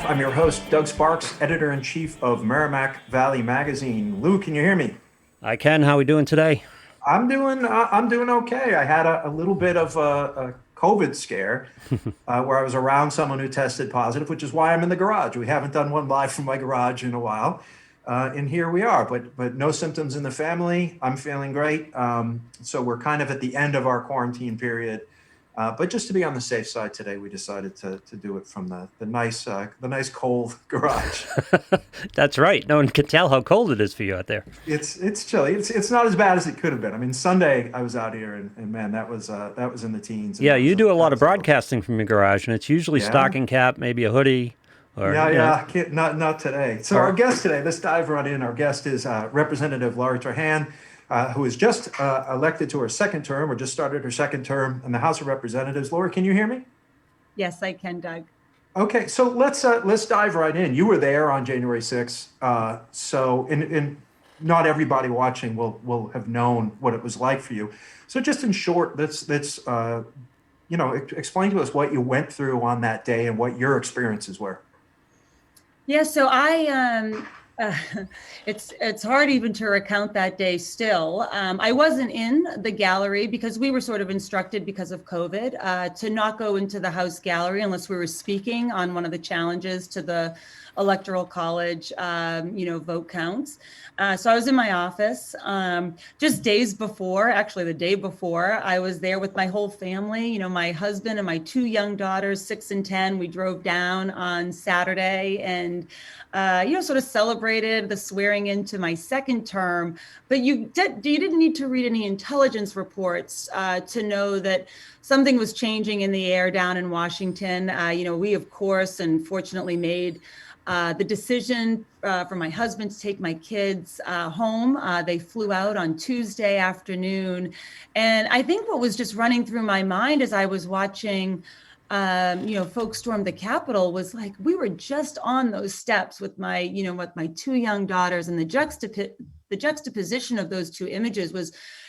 I'm your host, Doug Sparks, editor-in-chief of Merrimack Valley Magazine. Lou, can you hear me? I can. How are we doing today? I'm doing okay. I had a little bit of a COVID scare where I was around someone who tested positive, which is why I'm in the garage. We haven't done one live from my garage in a while, and here we are. But no symptoms in the family. I'm feeling great. So we're kind of at the end of our quarantine period. But just to be on the safe side today, we decided to do it from the nice cold garage. That's right. No one can tell how cold it is for you out there. It's chilly. It's not as bad as it could have been. I mean, Sunday I was out here and man, that was in the teens, and Yeah, you do a that lot of was a little. broadcasting from your garage, and it's usually Yeah, stocking cap, maybe a hoodie, or yeah, yeah. Not today. So our or guest today, let's dive right in. Our guest is Representative Laurie Trahan, who is just elected to her second term, or just started her second term in the House of Representatives. Laurie, can you hear me? Yes, I can, Doug. Okay, so let's dive right in. You were there on January 6th, so and not everybody watching will have known what it was like for you. So just in short, let's explain to us what you went through on that day and what your experiences were. Yeah, so uh, it's hard even to recount that day still. I wasn't in the gallery because we were sort of instructed because of COVID to not go into the House gallery unless we were speaking on one of the challenges to the Electoral College, vote counts. So I was in my office just days before, actually the day before, I was there with my whole family, my husband and my two young daughters, 6 and 10. We drove down on Saturday and sort of celebrated the swearing into my second term. But you didn't need to read any intelligence reports to know that something was changing in the air down in Washington. We, of course, and fortunately made the decision for my husband to take my kids home. They flew out on Tuesday afternoon. And I think what was just running through my mind as I was watching folks storm the Capitol was like, we were just on those steps with my two young daughters, and the juxtaposition of those two images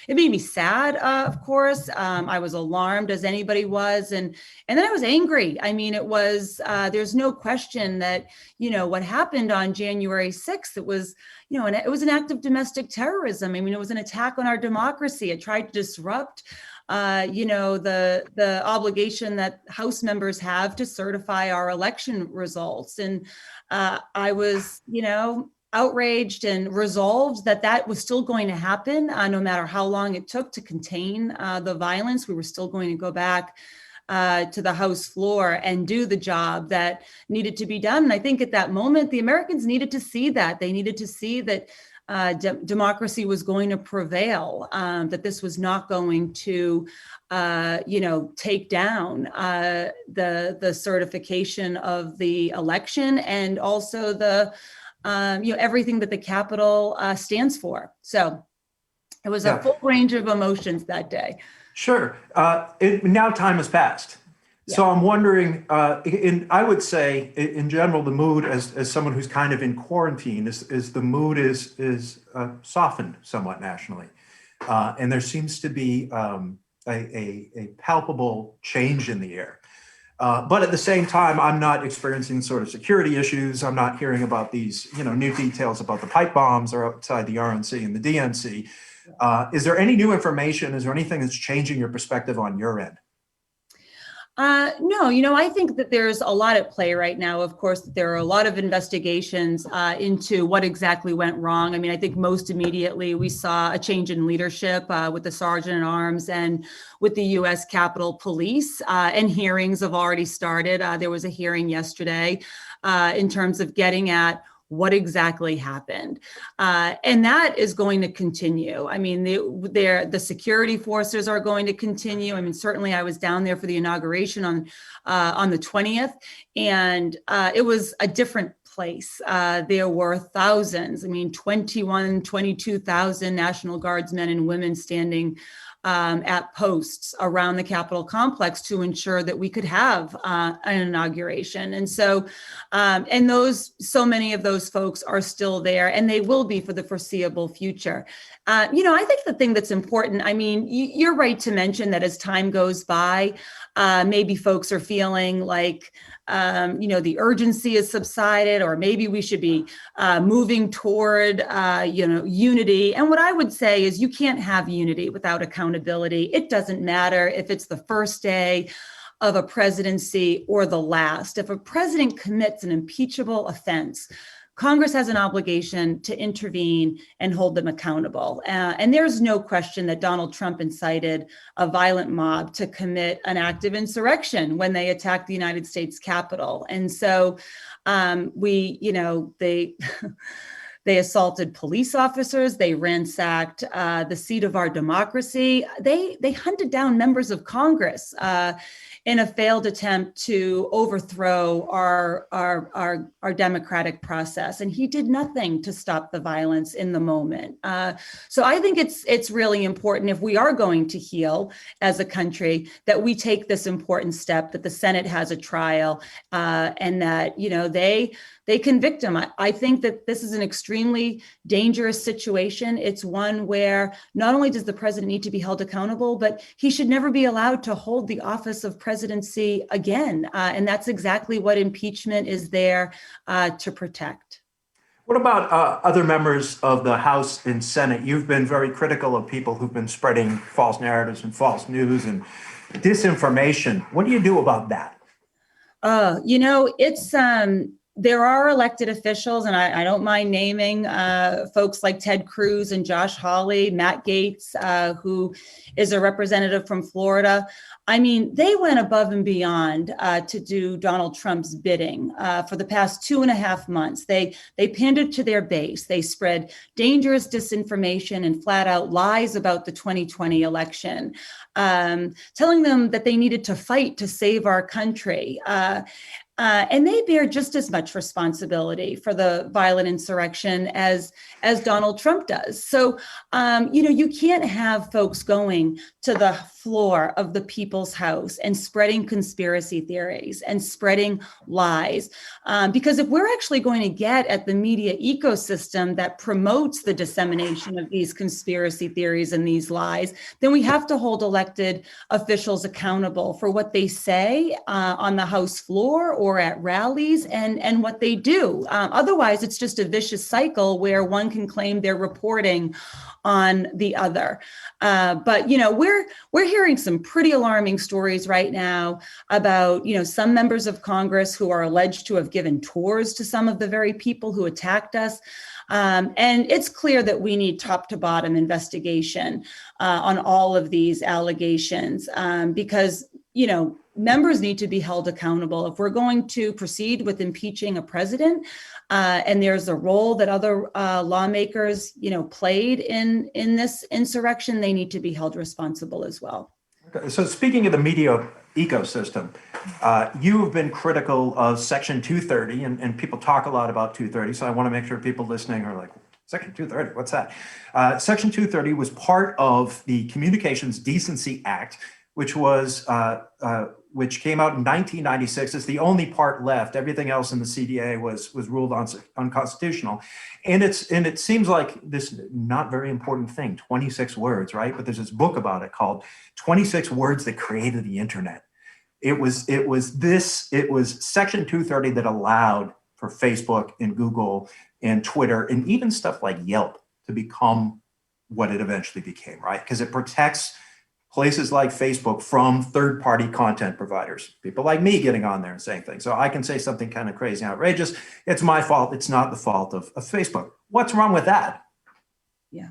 it made me sad, of course. I was alarmed, as anybody was. And then I was angry. I mean, it was, there's no question that, what happened on January 6th, it was, it was an act of domestic terrorism. I mean, it was an attack on our democracy. It tried to disrupt the obligation that House members have to certify our election results. And I was, outraged and resolved that was still going to happen, no matter how long it took to contain the violence. We were still going to go back to the House floor and do the job that needed to be done. And I think at that moment, the Americans needed to see that. They needed to see that democracy was going to prevail, that this was not going to, take down the certification of the election, and also the everything that the Capitol stands for. So it was a Yeah, full range of emotions that day. sure. Now time has passed. Yeah. So I'm wondering, I would say in general, the mood as someone who's kind of in quarantine is the mood is softened somewhat nationally. And there seems to be a palpable change in the air. But at the same time, I'm not experiencing sort of security issues. I'm not hearing about these, new details about the pipe bombs or outside the RNC and the DNC. Is there any new information? Is there anything that's changing your perspective on your end? No, I think that there's a lot at play right now. Of course, there are a lot of investigations into what exactly went wrong. I mean, I think most immediately we saw a change in leadership with the Sergeant at Arms and with the U.S. Capitol Police, and hearings have already started. There was a hearing yesterday in terms of getting at what exactly happened. And that is going to continue. I mean, the security forces are going to continue. I mean, certainly I was down there for the inauguration on the 20th, and it was a different place. There were thousands, 22,000 National Guardsmen and women standing at posts around the Capitol complex to ensure that we could have an inauguration. And so, so many of those folks are still there, and they will be for the foreseeable future. I think the thing that's important, you're right to mention that as time goes by, maybe folks are feeling like, the urgency has subsided, or maybe we should be moving toward, unity. And what I would say is you can't have unity without accountability. It doesn't matter if it's the first day of a presidency or the last. If a president commits an impeachable offense, Congress has an obligation to intervene and hold them accountable. And there's no question that Donald Trump incited a violent mob to commit an act of insurrection when they attacked the United States Capitol. And so they they assaulted police officers. They ransacked the seat of our democracy. They hunted down members of Congress in a failed attempt to overthrow our democratic process. And he did nothing to stop the violence in the moment. So I think it's really important, if we are going to heal as a country, that we take this important step, that the Senate has a trial, and that, they convict him. I think that this is an extremely dangerous situation. It's one where not only does the president need to be held accountable, but he should never be allowed to hold the office of presidency again. And that's exactly what impeachment is there to protect. What about other members of the House and Senate? You've been very critical of people who've been spreading false narratives and false news and disinformation. What do you do about that? There are elected officials, and I don't mind naming folks like Ted Cruz and Josh Hawley, Matt Gaetz, who is a representative from Florida. I mean, they went above and beyond to do Donald Trump's bidding for the past 2.5 months. They pandered to their base. They spread dangerous disinformation and flat out lies about the 2020 election, telling them that they needed to fight to save our country. And they bear just as much responsibility for the violent insurrection as Donald Trump does. So, you can't have folks going to the floor of the People's House and spreading conspiracy theories and spreading lies. Because if we're actually going to get at the media ecosystem that promotes the dissemination of these conspiracy theories and these lies, then we have to hold elected officials accountable for what they say on the House floor or at rallies and what they do. Otherwise, it's just a vicious cycle where one can claim they're reporting on the other. But we're hearing some pretty alarming stories right now about, some members of Congress who are alleged to have given tours to some of the very people who attacked us. And it's clear that we need top to bottom investigation on all of these allegations because, members need to be held accountable. If we're going to proceed with impeaching a president, and there's a role that other lawmakers, played in this insurrection, they need to be held responsible as well. Okay. So speaking of the media ecosystem, you have been critical of Section 230, and people talk a lot about 230. So I want to make sure people listening are like, Section 230, what's that? Section 230 was part of the Communications Decency Act, which which came out in 1996. It's the only part left. Everything else in the CDA was ruled unconstitutional. And it seems like this not very important thing, 26 words, right? But there's this book about it called 26 Words That Created the Internet. It was Section 230 that allowed for Facebook and Google and Twitter and even stuff like Yelp to become what it eventually became, right? Because it protects places like Facebook from third-party content providers, people like me getting on there and saying things. So I can say something kind of crazy and outrageous. It's my fault. It's not the fault of Facebook. What's wrong with that? Yeah.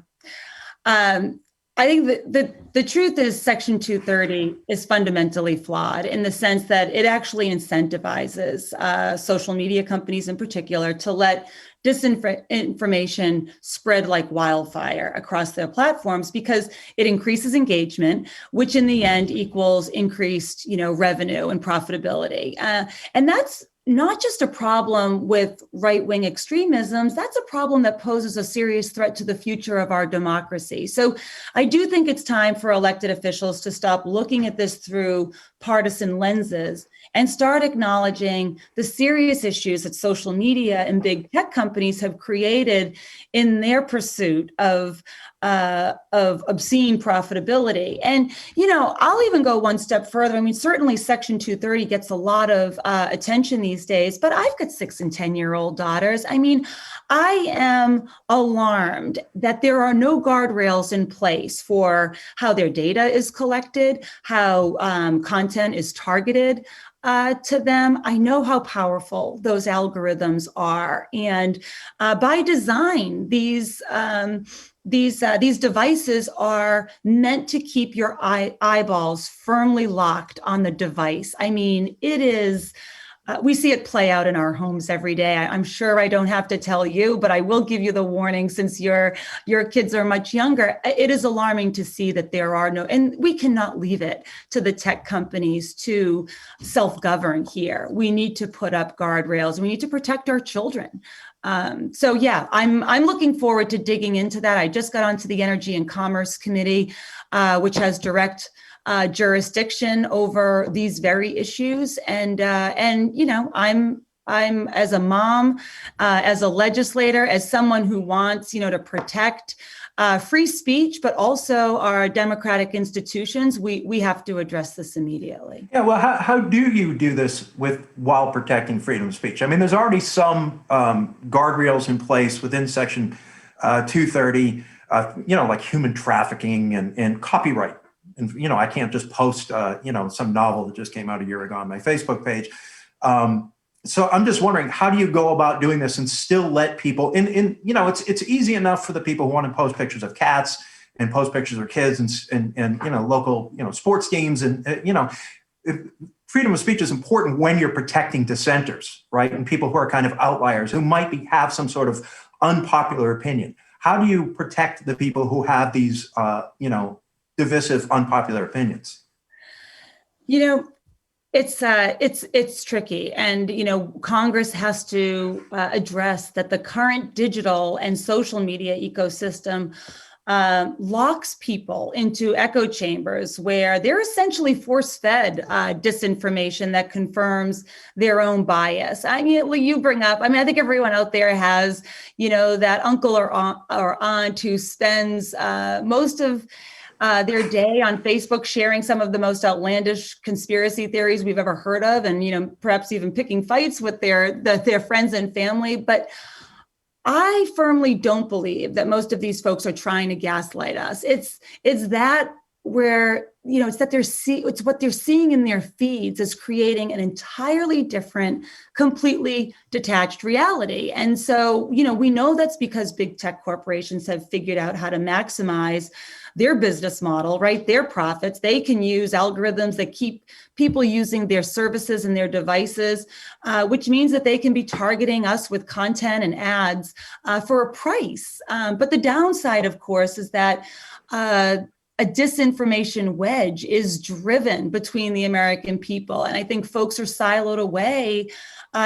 I think that the truth is Section 230 is fundamentally flawed in the sense that it actually incentivizes social media companies in particular to let disinformation spread like wildfire across their platforms because it increases engagement, which in the end equals increased, revenue and profitability. And that's not just a problem with right-wing extremisms, that's a problem that poses a serious threat to the future of our democracy. So I do think it's time for elected officials to stop looking at this through partisan lenses and start acknowledging the serious issues that social media and big tech companies have created in their pursuit of obscene profitability. And, I'll even go one step further. I mean, certainly Section 230 gets a lot of attention these days, but I've got 6 and 10-year-old daughters. I mean, I am alarmed that there are no guardrails in place for how their data is collected, how content is targeted to them. I know how powerful those algorithms are, and by design, these devices are meant to keep your eyeballs firmly locked on the device. I mean, it is. We see it play out in our homes every day. I'm sure I don't have to tell you, but I will give you the warning since your kids are much younger. It is alarming to see that there are no, and we cannot leave it to the tech companies to self-govern here. We need to put up guardrails. We need to protect our children. So yeah, I'm looking forward to digging into that. I just got onto the Energy and Commerce Committee, which has direct jurisdiction over these very issues, and I'm as a mom, as a legislator, as someone who wants to protect free speech, but also our democratic institutions. We have to address this immediately. Yeah, well, how do you do this while protecting freedom of speech? I mean, there's already some guardrails in place within Section 230, like human trafficking and copyright. And, I can't just post, some novel that just came out a year ago on my Facebook page. So I'm just wondering, how do you go about doing this and still let people it's easy enough for the people who want to post pictures of cats and post pictures of kids and local, sports games. And, freedom of speech is important when you're protecting dissenters, right? And people who are kind of outliers who might have some sort of unpopular opinion. How do you protect the people who have these, divisive, unpopular opinions? It's tricky, and Congress has to address that the current digital and social media ecosystem locks people into echo chambers where they're essentially force-fed disinformation that confirms their own bias. I mean, you bring up, I think everyone out there has, that uncle or aunt who spends most of their day on Facebook sharing some of the most outlandish conspiracy theories we've ever heard of, and perhaps even picking fights with their friends and family. But I firmly don't believe that most of these folks are trying to gaslight us. It's that where it's that it's what they're seeing in their feeds is creating an entirely different, completely detached reality. And so we know that's because big tech corporations have figured out how to maximize their business model, right? Their profits. They can use algorithms that keep people using their services and their devices, which means that they can be targeting us with content and ads for a price. But the downside, of course, is that a disinformation wedge is driven between the American people. And I think folks are siloed away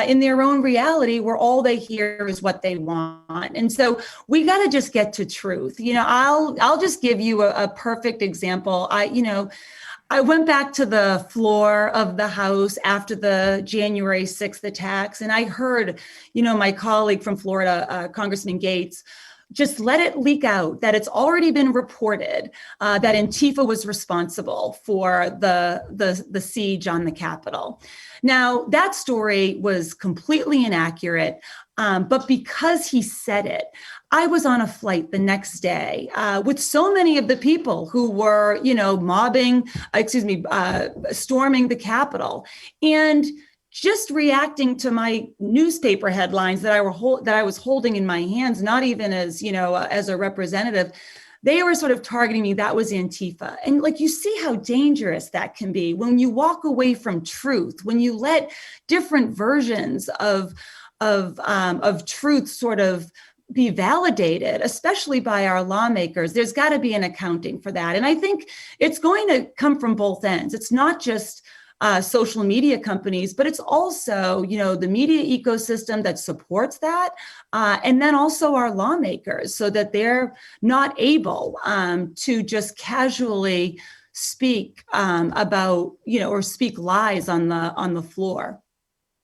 in their own reality where all they hear is what they want. And so we got to just get to truth. I'll just give you a perfect example. I went back to the floor of the House after the January 6th attacks, and I heard, my colleague from Florida, Congressman Gates, just let it leak out that it's already been reported that Antifa was responsible for the siege on the Capitol. Now, that story was completely inaccurate, but because he said it, I was on a flight the next day with so many of the people who were, storming the Capitol, and just reacting to my newspaper headlines that I was holding in my hands, not even as, as a representative. They were sort of targeting me. That was Antifa. And you see how dangerous that can be when you walk away from truth, when you let different versions of truth sort of be validated, especially by our lawmakers. There's got to be an accounting for that. And I think it's going to come from both ends. It's not just social media companies, but it's also, the media ecosystem that supports that. And then also our lawmakers, so that they're not able to just casually speak about, or speak lies on the floor.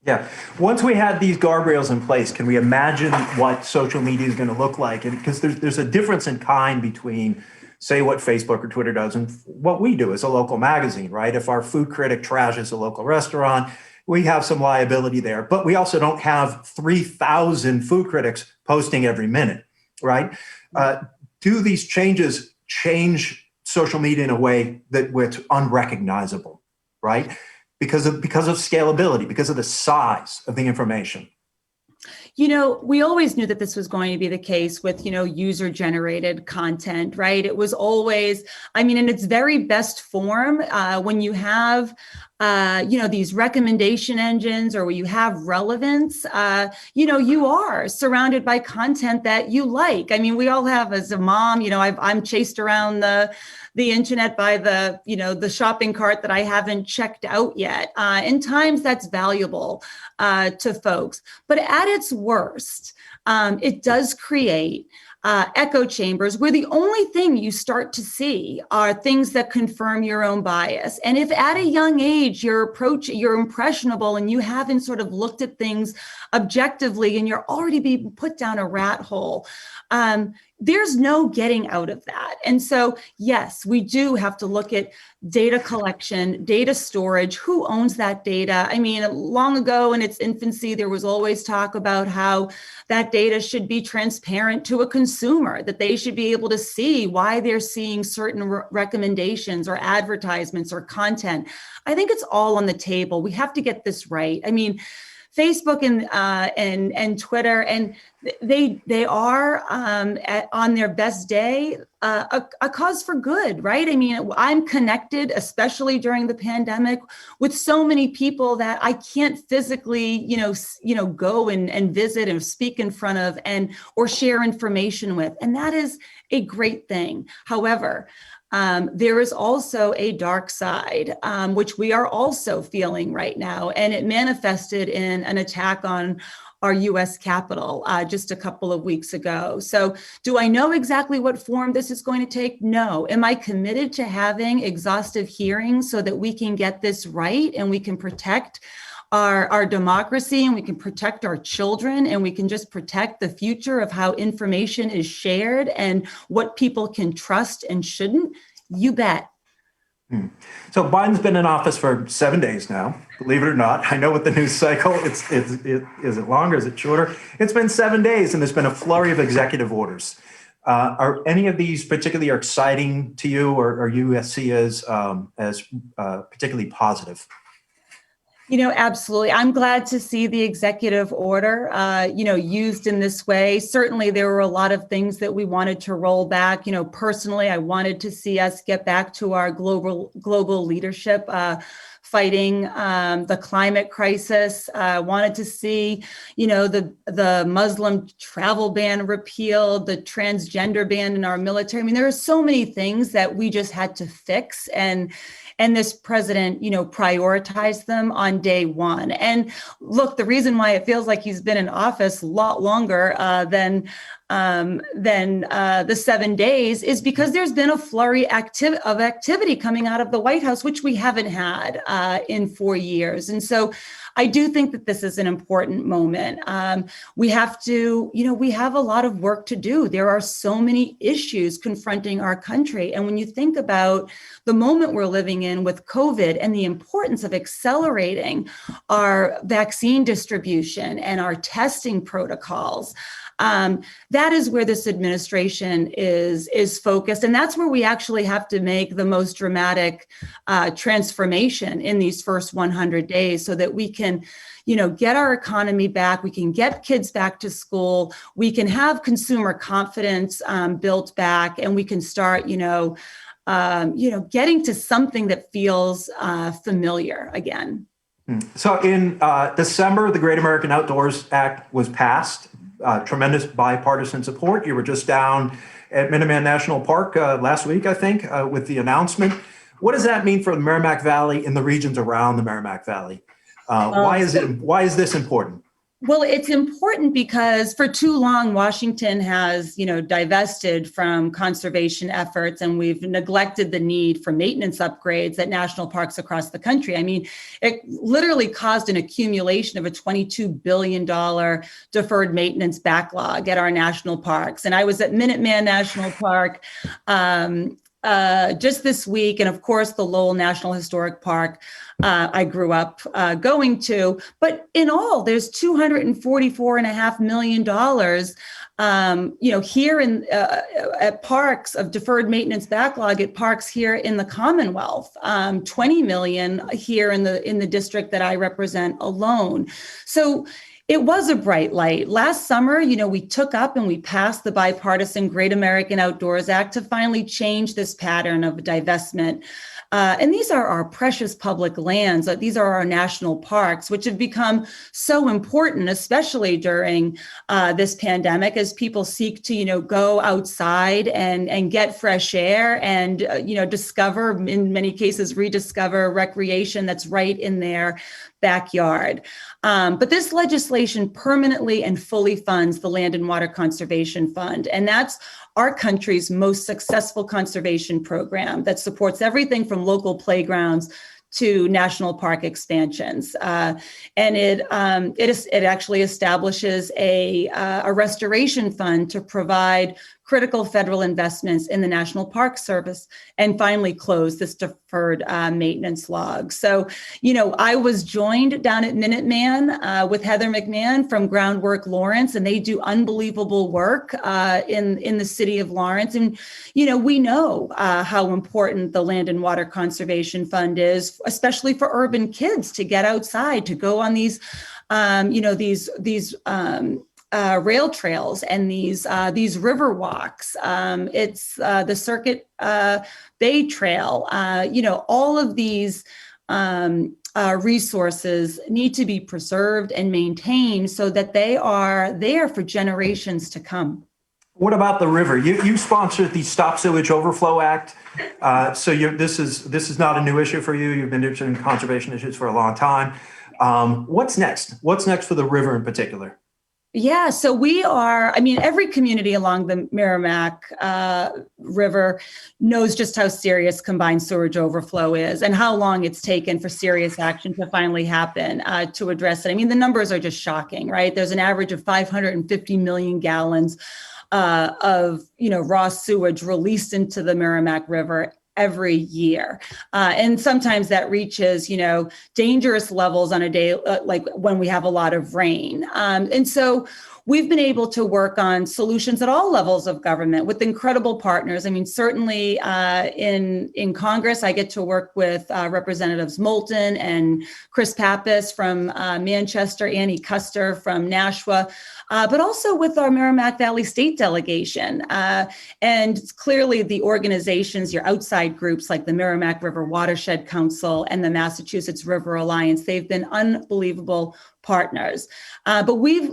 Yeah. Once we had these guardrails in place, can we imagine what social media is going to look like? And because there's a difference in kind between, say, what Facebook or Twitter does and what we do as a local magazine, right? If our food critic trashes a local restaurant, we have some liability there, but we also don't have 3,000 food critics posting every minute, right? Do these changes change social media in a way that where it's unrecognizable, right? Because of scalability, because of the size of the information. We always knew that this was going to be the case with, user generated content, right? It was always, in its very best form, when you have, these recommendation engines or when you have relevance, you are surrounded by content that you like. We all have, as a mom, I'm chased around the internet by the shopping cart that I haven't checked out yet. In times that's valuable to folks, but at its worst, it does create echo chambers where the only thing you start to see are things that confirm your own bias. And if at a young age you're impressionable and you haven't sort of looked at things objectively and you're already being put down a rat hole, there's no getting out of that. And so, yes, we do have to look at data collection, data storage, who owns that data. Long ago in its infancy, there was always talk about how that data should be transparent to a consumer, that they should be able to see why they're seeing certain recommendations or advertisements or content. I think it's all on the table. We have to get this right. Facebook and Twitter, and they are on their best day a cause for good, right? I'm connected, especially during the pandemic, with so many people that I can't physically, go and visit and speak in front of or share information with, and that is a great thing. However, there is also a dark side, which we are also feeling right now, and it manifested in an attack on our U.S. Capitol just a couple of weeks ago. So do I know exactly what form this is going to take? No. Am I committed to having exhaustive hearings so that we can get this right and we can protect our democracy and we can protect our children and we can just protect the future of how information is shared and what people can trust and shouldn't? You bet. So Biden's been in office for 7 days now, believe it or not. I know with the news cycle, is it longer, is it shorter? It's been 7 days and there's been a flurry of executive orders. Are any of these particularly exciting to you or you see as particularly positive? Absolutely. I'm glad to see the executive order, used in this way. Certainly, there were a lot of things that we wanted to roll back. Personally, I wanted to see us get back to our global leadership, fighting the climate crisis. Wanted to see, the Muslim travel ban repealed, the transgender ban in our military. There are so many things that we just had to fix, and this president, prioritized them on day one. And look, the reason why it feels like he's been in office a lot longer than the 7 days is because there's been a flurry of activity coming out of the White House, which we haven't had in 4 years. And so I do think that this is an important moment. We have a lot of work to do. There are so many issues confronting our country. And when you think about the moment we're living in with COVID and the importance of accelerating our vaccine distribution and our testing protocols, that is where this administration is focused. And that's where we actually have to make the most dramatic transformation in these first 100 days so that we can, get our economy back. We can get kids back to school. We can have consumer confidence built back, and we can start, getting to something that feels familiar again. So in December, the Great American Outdoors Act was passed. Tremendous bipartisan support. You were just down at Minuteman National Park last week, I think, with the announcement. What does that mean for the Merrimack Valley and the regions around the Merrimack Valley? Why is this important? Well, it's important because for too long, Washington has, divested from conservation efforts, and we've neglected the need for maintenance upgrades at national parks across the country. I mean, it literally caused an accumulation of a $22 billion deferred maintenance backlog at our national parks. And I was at Minuteman National Park just this week, and of course, the Lowell National Historic Park. I grew up going to, but in all, there's $244.5 million, here in at parks of deferred maintenance backlog at parks here in the Commonwealth, 20 million here in the district that I represent alone. So it was a bright light. Last summer, we took up and we passed the bipartisan Great American Outdoors Act to finally change this pattern of divestment. And these are our precious public lands. These are our national parks, which have become so important, especially during this pandemic, as people seek to, go outside and get fresh air and, discover, in many cases, rediscover recreation that's right in their backyard. But this legislation permanently and fully funds the Land and Water Conservation Fund. And that's our country's most successful conservation program that supports everything from local playgrounds to national park expansions. And it actually establishes a restoration fund to provide critical federal investments in the National Park Service, and finally close this deferred maintenance log. So, I was joined down at Minuteman with Heather McMahon from Groundwork Lawrence, and they do unbelievable work in the city of Lawrence. And, we know how important the Land and Water Conservation Fund is, especially for urban kids to get outside, to go on these, rail trails and these river walks. It's the Circuit Bay Trail. All of these resources need to be preserved and maintained so that they are there for generations to come. What about the river? You sponsored the Stop Sewage Overflow Act. So this is not a new issue for you. You've been interested in conservation issues for a long time. What's next? What's next for the river in particular? Yeah, so every community along the Merrimack River knows just how serious combined sewage overflow is and how long it's taken for serious action to finally happen to address it. I mean, the numbers are just shocking, right? There's an average of 550 million gallons of, raw sewage released into the Merrimack River every year. And sometimes that reaches, dangerous levels on a day, like when we have a lot of rain. And so we've been able to work on solutions at all levels of government with incredible partners. I mean, certainly in Congress, I get to work with Representatives Moulton and Chris Pappas from Manchester, Annie Custer from Nashua, but also with our Merrimack Valley State Delegation. And clearly the organizations, your outside groups like the Merrimack River Watershed Council and the Massachusetts River Alliance, they've been unbelievable partners. But we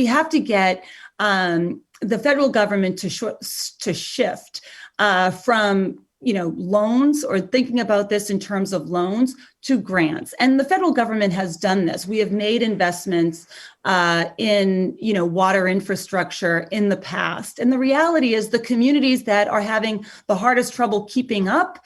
have to get the federal government to shift from loans, or thinking about this in terms of loans, to grants. And the federal government has done this. We have made investments in water infrastructure in the past. And the reality is the communities that are having the hardest trouble keeping up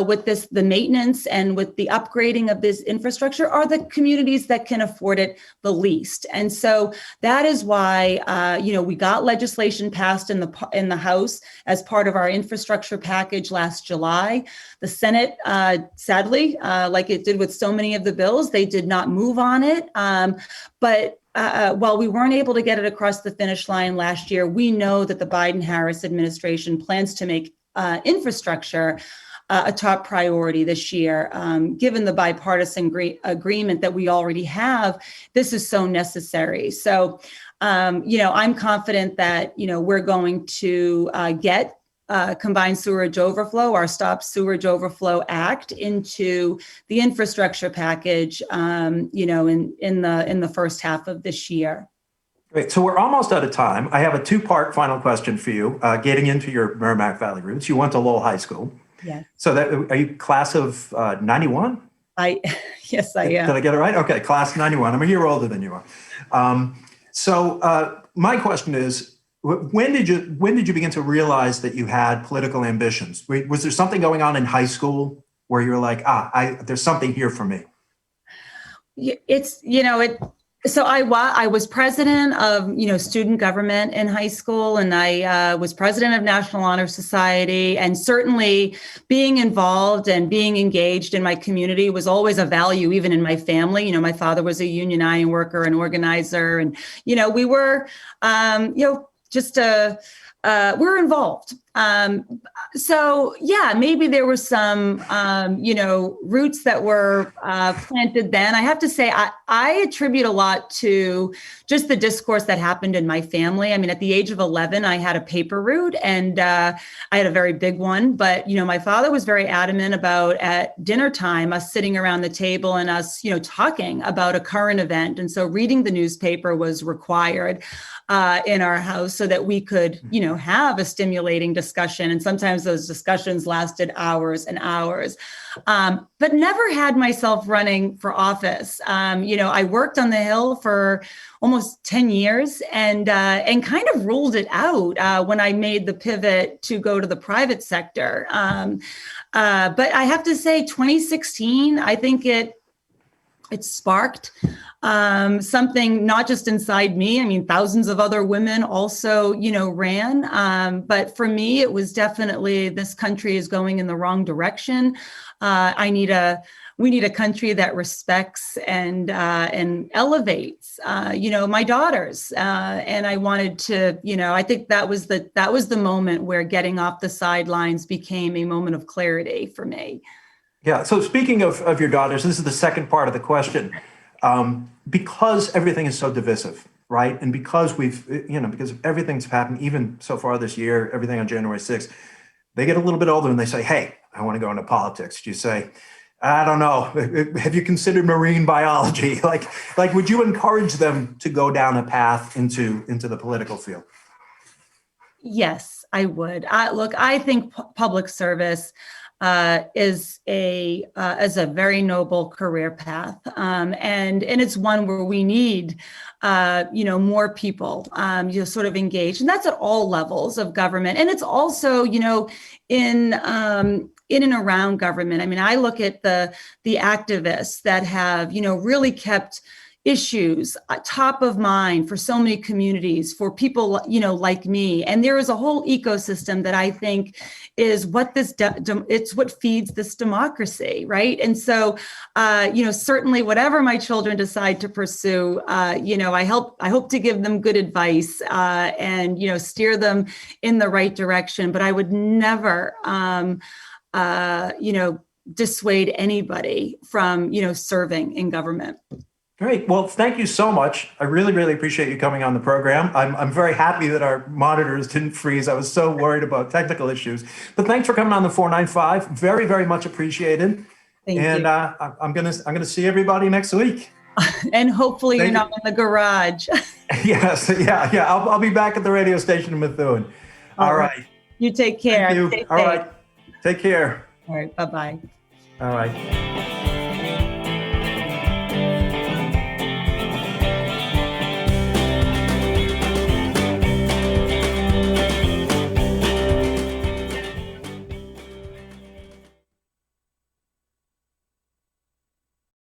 with the maintenance and with the upgrading of this infrastructure are the communities that can afford it the least. And so that is why we got legislation passed in the House as part of our infrastructure package last July. The Senate, sadly, like it did with so many of the bills, they did not move on it. But while we weren't able to get it across the finish line last year, we know that the Biden-Harris administration plans to make infrastructure a top priority this year. Given the bipartisan agreement that we already have, this is so necessary. So, I'm confident that, we're going to get combined sewage overflow, our Stop Sewage Overflow Act, into the infrastructure package, in the first half of this year. Great. So we're almost out of time. I have a two-part final question for you. Getting into your Merrimack Valley roots, you went to Lowell High School. Yeah. So are you class of 91? Yes, I Did am. I get it right? Okay, class of 91. I'm a year older than you are. My question is, when did you begin to realize that you had political ambitions? Was there something going on in high school where you were like, there's something here for me? It's, so I was president of, student government in high school, and I was president of National Honor Society, and certainly being involved and being engaged in my community was always a value, even in my family. My father was a union iron worker and organizer, and, we were, we're involved. So yeah, maybe there were some, roots that were planted then. I have to say, I attribute a lot to just the discourse that happened in my family. I mean, at the age of 11, I had a paper route, and I had a very big one. But, my father was very adamant about, at dinner time, us sitting around the table and us, talking about a current event. And so reading the newspaper was required in our house so that we could, have a stimulating discussion. And sometimes those discussions lasted hours and hours, but never had myself running for office. I worked on the Hill for almost 10 years and kind of ruled it out when I made the pivot to go to the private sector. But I have to say, 2016, I think it sparked something not just inside me. I mean, thousands of other women also, ran. But for me, it was definitely, this country is going in the wrong direction. We need a country that respects and elevates, my daughters. And I wanted to, I think that was the moment where getting off the sidelines became a moment of clarity for me. Yeah. So speaking of your daughters, this is the second part of the question. Because everything is so divisive, right? And because because everything's happened, even so far this year, everything on January 6th, they get a little bit older and they say, hey, I want to go into politics. You say, I don't know. Have you considered marine biology? Like, would you encourage them to go down a path into the political field? Yes, I would. Look, I think public service is a very noble career path, and it's one where we need more people sort of engaged, and that's at all levels of government, and it's also in and around government. I mean, I look at the activists that have really kept issues top of mind for so many communities, for people, like me. And there is a whole ecosystem that I think is what it's what feeds this democracy, right? And so, certainly whatever my children decide to pursue, I hope to give them good advice and, steer them in the right direction. But I would never, dissuade anybody from, serving in government. Great. Well, thank you so much. I really, really appreciate you coming on the program. I'm very happy that our monitors didn't freeze. I was so worried about technical issues. But thanks for coming on the 495. Very, very much appreciated. Thank you. I'm gonna see everybody next week. And hopefully you're not in the garage. Yes. Yeah. I'll be back at the radio station in Methuen. All right. You take care. Thank you. All right. Take care. All right. Bye-bye. All right.